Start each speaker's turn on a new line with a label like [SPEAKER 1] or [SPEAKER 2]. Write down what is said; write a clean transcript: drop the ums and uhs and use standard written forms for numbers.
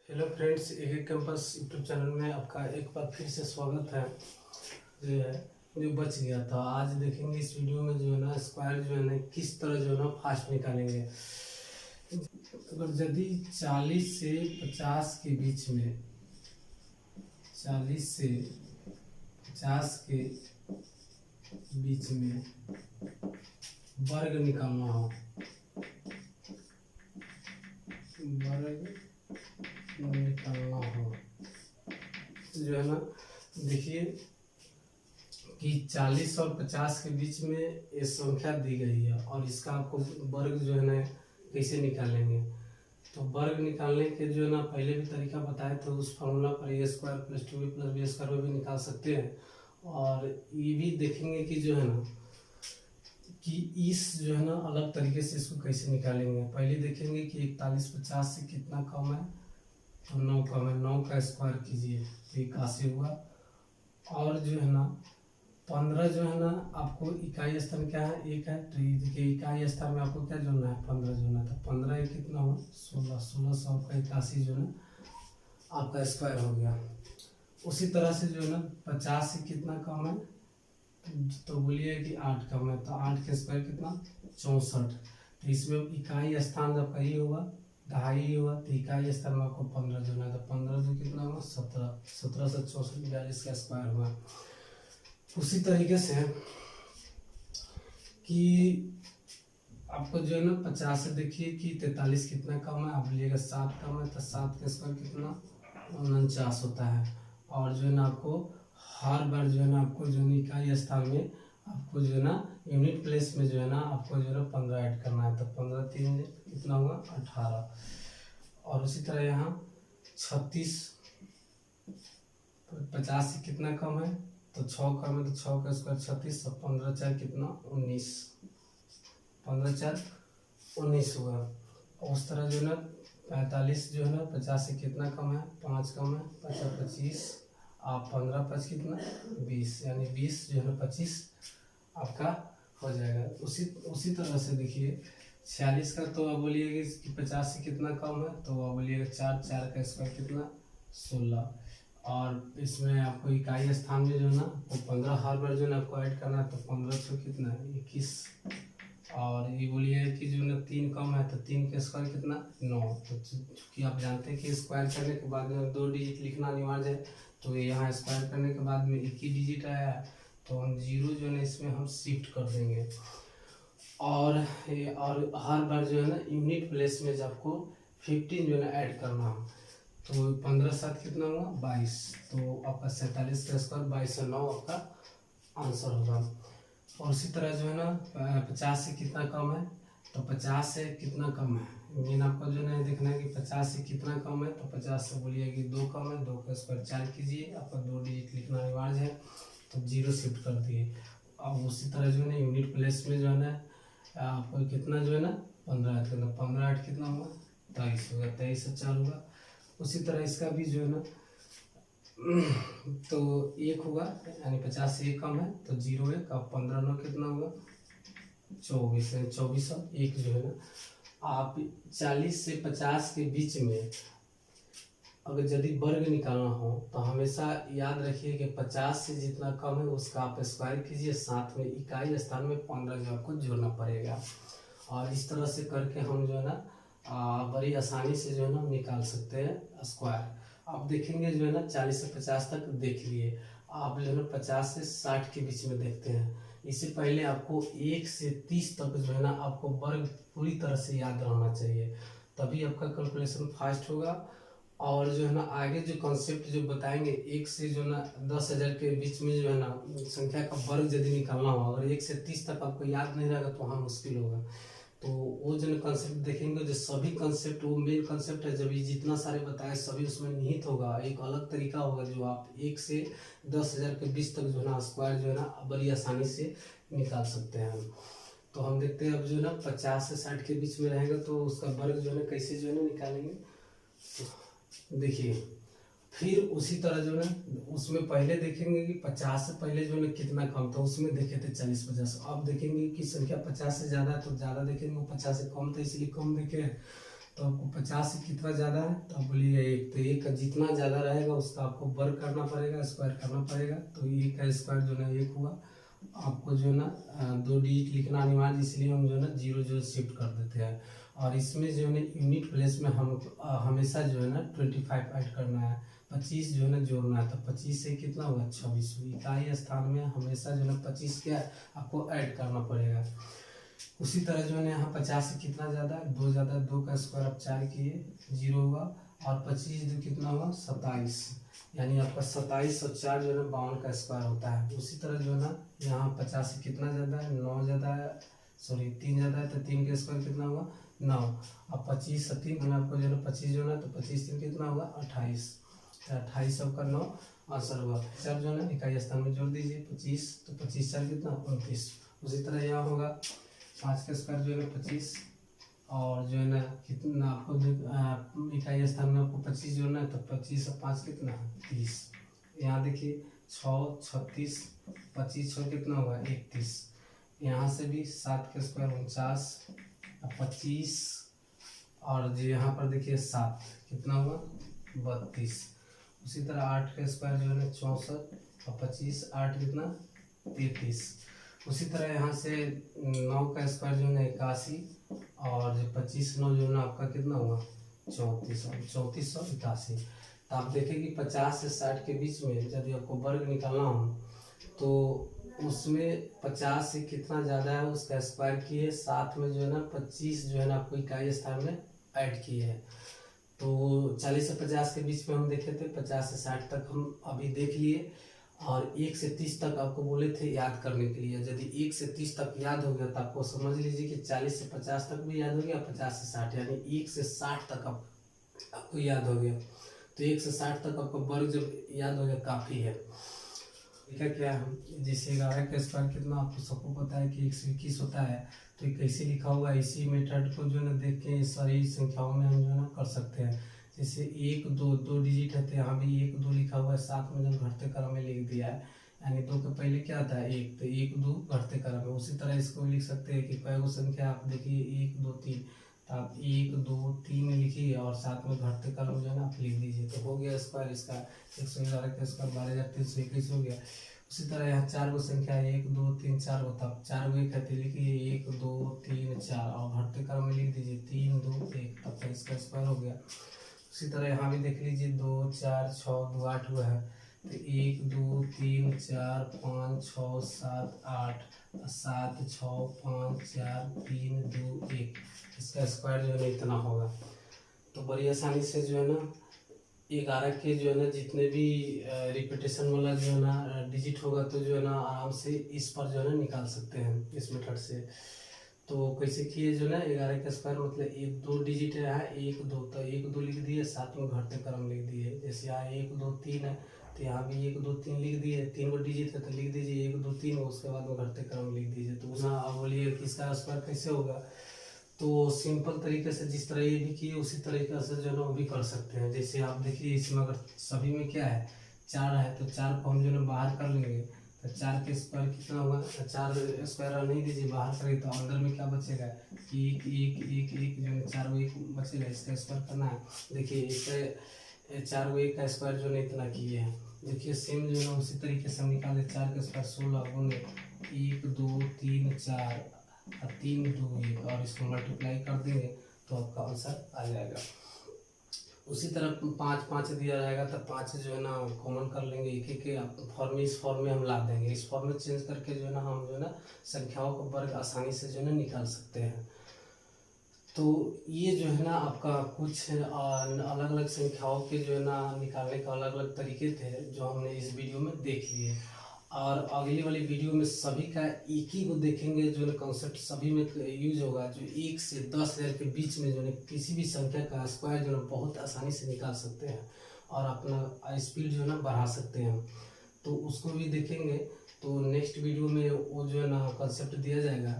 [SPEAKER 1] Hello friends, एक campus YouTube channel में आपका एक बार फिर से स्वागत है। जो बच गया था आज देखेंगे इस वीडियो में, जो है ना स्क्वायर जो है ना किस तरह जो है ना फास्ट निकालेंगे। अगर यदि 40 से 50 के बीच में 40 से 50 के बीच में वर्ग निकालना हो, वर्ग निकालना हो जो है ना, देखिए कि 40 और 50 के बीच में ये संख्या दी गई है और इसका आपको वर्ग जो है ना कैसे निकालेंगे। तो वर्ग निकालने के जो है ना पहले भी तरीका बताए थे, उस फॉर्मूला पर A square plus 2b plus B square में भी निकाल सकते हैं। और ये भी देखेंगे कि जो है ना कि इस जो है ना अलग तरीके से इसको कैसे निकालेंगे। पहले देखेंगे कि 41 50 से कितना कम है, तो 9 कम है। 9 का स्क्वायर कीजिए तो 81 हुआ। और जो है ना 15 जो है ना आपको इकाई स्थान क्या है, 1 है, तो ये देखिए इकाई स्थान में आपको क्या जोड़ना है, 15 जोड़ना था। 15 कितना हुआ 16, 1600 का 81 जो है ना आपका स्क्वायर हो गया। उसी तरह से जो है ना 50 से कितना कम है, तो बोलिए कि 8 कम है, तो 8 का स्क्वायर कितना 64। तो इसमें इकाई स्थान जब कहीं होगा ढाई हुआ, तो इकाई स्थान में आपको 15 जोड़ना है, तो 15 जो कितना हुआ 17, 17 से 64 42 का स्क्वायर हुआ। उसी तरीके से कि आपको जो है ना 50 से देखिए कि 43 कितना कम है, आप बोलिएगा 7 कम है, तो 7 का स्क्वायर कितना 49 होता है। और जो है ना आपको हर बार जो है ना आपको जो है इकाई स्थान में आपको जो है ना यूनिट प्लेस में जो है ना आपको जो है ना 15 ऐड करना है, तो 15 3 कितना हुआ 18। और उसी तरह यहाँ 36 50 से कितना कम है, तो 6 कम है, तो 6 का स्क्वायर 36, और 15 4 कितना 19, 15 4 19 हुआ। और उस तरह जो है ना 45 जो है ना 50 से कितना कम है, 5 कम है, 5 25, आप 15 5 कितना 20, यानी 20 जो है ना 25 आपका हो जाएगा। उसी तरह से देखिए 46 का, तो आप बोलिएगा कि 50 से कितना कम है, तो आप बोलिएगा 4, 4 का स्क्वायर कितना 16। और इसमें आपको इकाई स्थान में जो है ना वो 15 हर बार जो है ना आपको ऐड करना है, तो 15 से कितना 21। और ये बोलिए कि जो ना 3 कम है, तो 3 का स्क्वायर कितना 9। तो क्योंकि आप जानते हैं कि स्क्वायर करने के बाद में 2 डिजिट लिखना अनिवार्य है, तो यहाँ स्क्वायर करने के बाद में 1 ही डिजिट आया है, तो हम 0 जो है ना इसमें हम शिफ्ट कर देंगे। और हर बार जो है ना यूनिट प्लेस में जब आपको 15 जो है ना ऐड करना हो, तो 15 7 कितना हुआ 22, तो आपका 47 का स्क्वायर 22 और 9 आपका आंसर होगा। और उसी तरह जो है ना 50 से कितना कम है, तो 50 से कितना कम है, मेन आपको जो है देखना है कि 50 से कितना कम है। तो 50 से बोलिए कि 2 कम है, 2 का स्क्वायर 4 कीजिए, आपका 2 डिजिट लिखना अनिवार्य है, तो 0 शिफ्ट कर दिए। अब उसी तरह जो है ना यूनिट प्लेस में जो है ना आपको कितना जो है ना 15 ऐड करना, 15 8 कितना हुआ 23 होगा, 23 से 4 होगा। उसी तरह इसका भी जो है ना तो 1 होगा, यानी 50 से 1 कम है, तो 0 1, अब 15 9 कितना होगा 24, यानी 24 और 1 जो है ना आप 40 से 50 के बीच में अगर यदि वर्ग निकालना हो, तो हमेशा याद रखिए कि 50 से जितना कम है उसका आप स्क्वायर कीजिए, साथ में इकाई स्थान में 15 जो आपको जोड़ना पड़ेगा। और इस तरह से करके हम जो है ना बड़ी आसानी से जो है ना निकाल सकते हैं स्क्वायर। आप देखेंगे जो है ना 40 से 50 तक देख लिए, आप जो है ना 50 से 60 के बीच में देखते हैं। इससे पहले आपको 1 से 30 तक जो है ना आपको वर्ग पूरी तरह से याद रहना चाहिए, तभी आपका कैलकुलेशन फास्ट होगा। और जो है ना आगे जो कॉन्सेप्ट जो बताएंगे 1 से जो है ना 10,000 के बीच में जो है ना संख्या का वर्ग यदि निकालना हो, अगर 1 से 30 तक आपको याद नहीं रहेगा तो वहाँ मुश्किल होगा। तो वो जो कंसेप्ट देखेंगे, जो सभी कंसेप्ट वो मेन कंसेप्ट है, जब ये जितना सारे बताए सभी उसमें निहित होगा। एक अलग तरीका होगा जो आप 1 से 10,000 के बीच तक जो है ना स्क्वायर जो है ना बड़ी आसानी से निकाल सकते हैं। तो हम देखते हैं अब जो है ना 50 से 60 के बीच में रहेगा, तो उसका वर्ग जो है ना कैसे जो है ना निकालेंगे। देखिए फिर उसी तरह जो है उसमें पहले देखेंगे कि 50 से पहले जो है कितना कम था, उसमें देखे थे 40 50। अब देखेंगे कि संख्या 50 से ज़्यादा है तो ज़्यादा देखेंगे, 50 से कम था इसलिए कम देखे। तो आपको 50 से कितना ज़्यादा है, तो आप बोलिए 1। तो 1 का जितना ज़्यादा रहेगा उसका आपको वर्ग करना पड़ेगा, स्क्वायर करना पड़ेगा। तो 1 का स्क्वायर जो है ना 1 हुआ। आपको जो है ना 2 डिजिट लिखना अनिवार्य, इसलिए हम जो है ना 0 शिफ्ट कर देते हैं। और इसमें जो है ना यूनिट प्लेस में हम हमेशा जो है ना 25 ऐड करना है, 25 जो है ना जोड़ना है। तो 25 से कितना हुआ 26। इकाई स्थान में हमेशा जो है ना 25 क्या आपको ऐड करना पड़ेगा। उसी तरह जो है ना यहाँ 50 से कितना ज़्यादा है, 2 ज़्यादा है। 2 का स्क्वायर आप 4 किए 0 हुआ। और 25 जो कितना हुआ 27, यानी आपका 27 और 4 जो है ना 52 का स्क्वायर होता है। उसी तरह जो है ना यहाँ 50 से कितना ज़्यादा है, 9 ज़्यादा है, सॉरी 3 ज़्यादा है। तो 3 का स्क्वायर कितना हुआ 9। अब 25 और 3 में आपको जो है ना 25 जो है ना, तो 25 3 कितना हुआ 28। तो 28 आपका 9 आंसर हुआ। चार जो है ना इकाई स्थान में जोड़ दीजिए 25, तो 25 4 कितना 29। उसी तरह यहाँ होगा 5 का स्क्वायर जो है ना 25, और जो है ना कितना आपको इकाई स्थान में आपको 25 जोड़ना है। तो 25 और 5 कितना 30। यहाँ देखिए 6 36, 25 6 कितना हुआ 31। यहाँ से भी 7 का स्क्वायर 49, 25, और जो यहाँ पर देखिए 7 कितना हुआ 32। उसी तरह 8 का स्क्वायर जो है ना 64, और 25 8 कितना 33। उसी तरह यहाँ से 9 का स्क्वायर जो है ना 81, और जो 25 9 जो है ना आपका कितना हुआ 34, और 34 और 81। तो आप देखें कि 50 से 60 के बीच में यदि आपको वर्ग निकालना हो तो उसमें 50 से कितना ज़्यादा है उसका स्क्वायर किए, साथ में जो है ना 25 जो है ना आपको इकाई स्थान में ऐड किए है। तो 40 से 50 के बीच में हम देखे थे, 50 से 60 तक हम अभी देख लिए, और 1 से 30 तक आपको बोले थे याद करने के लिए। यदि 1 से 30 तक याद हो गया तो आपको समझ लीजिए कि 40 से 50 तक भी याद हो गया, 50 से 60 यानी 1 से 60 तक आपको याद हो गया। तो 1 से 60 तक आपको वर्ग जब याद हो गया काफ़ी है। क्या है जैसे 11 का स्क्वायर कितना आपको सबको पता है कि 121 होता है। तो ये कैसे लिखा हुआ है, इसी मेथड को जो है ना देख के सारी संख्याओं में हम जो है ना कर सकते हैं। जैसे 1 2 2 डिजिट है तो यहाँ भी 1 2 लिखा हुआ है, साथ में जो घटते क्रम में लिख दिया है, यानी 2 के पहले क्या आता है 1, तो 1 2 घटते क्रम में। उसी तरह इसको लिख सकते हैं कि कई गो संख्या आप देखिए 1 2 3, तो आप 1 2 3 लिखिए और साथ में घटते क्रम जो है ना आप लिख दीजिए, तो हो गया स्क्वायर इसका 111 का स्क्वायर 12321 हो गया। उसी तरह यहाँ 4 गो संख्या है 1 2 3 4 गो, तब 4 गो एक है तो लिखिए 1 2 3 4 और घटते क्रम में लिख दीजिए 3 2 1, तब तक इसका स्क्वायर हो गया। उसी तरह यहाँ भी देख लीजिए 2 4 6 2 8 हुआ है, तो 1 2 3 4 5 6 7 8 7 6 5 4 3 2 1, इसका स्क्वायर जो है ना इतना होगा। तो बड़ी आसानी से जो है ना 11 के जो है ना जितने भी रिपीटेशन वाला जो है ना डिजिट होगा तो जो है ना आराम से इस पर जो है ना निकाल सकते हैं इस मेथड से। तो कैसे किए जो है ना 11 का स्क्वायर मतलब 1 2 डिजिट है 1 2, तो 1 2 लिख दिए, साथ में घटते क्रम लिख दिए। जैसे यहाँ 1 2 3 है तो यहाँ भी 1 2 3 लिख दिए, 3 गो डिजिट है तो लिख दीजिए 1 2 3, उसके बाद में घटते क्रम लिख दीजिए। तो उसमें अब बोलिए कि इसका स्क्वायर कैसे होगा, तो सिंपल तरीके से जिस तरह ये भी किए उसी तरीके से जो है ना वो भी कर सकते हैं। जैसे आप देखिए इसमें अगर सभी में क्या है 4 है तो 4 को हम जो है बाहर कर लेंगे, तो 4 के स्क्वायर कितना होगा, 4 स्क्वायर नहीं दीजिए बाहर करेंगे तो अंदर में क्या बचेगा 1 1 1 1 जो है 4 को 1 बचेगा, इसका स्क्वायर करना है। देखिए इसका 4 को 1 का स्क्वायर जो है इतना किए हैं। देखिए सेम जो है ना उसी तरीके से हम निकाले 4 का स्क्वायर 16 गुने 1 2 3 4 और 3 2 1, और इसको मल्टीप्लाई कर देंगे तो आपका आंसर आ जाएगा। उसी तरह 5 5 दिया रहेगा तो 5 जो है ना कॉमन कर लेंगे, एक एक फॉर्म में इस फॉर्म में हम ला देंगे, इस फॉर्म में चेंज करके जो है ना हम जो है ना संख्याओं का वर्ग आसानी से जो है ना निकाल सकते हैं। तो ये जो है ना आपका कुछ अलग अलग संख्याओं के जो है ना निकालने का अलग अलग तरीके थे जो हमने इस वीडियो में देख लिए। और अगली वाली वीडियो में सभी का एक ही को देखेंगे जो है कॉन्सेप्ट सभी में यूज होगा, जो 1 से 10,000 के बीच में जो है किसी भी संख्या का स्क्वायर जो है बहुत आसानी से निकाल सकते हैं और अपना स्पीड जो है ना बढ़ा सकते हैं। तो उसको भी देखेंगे। तो नेक्स्ट वीडियो में वो जो है ना कॉन्सेप्ट दिया जाएगा।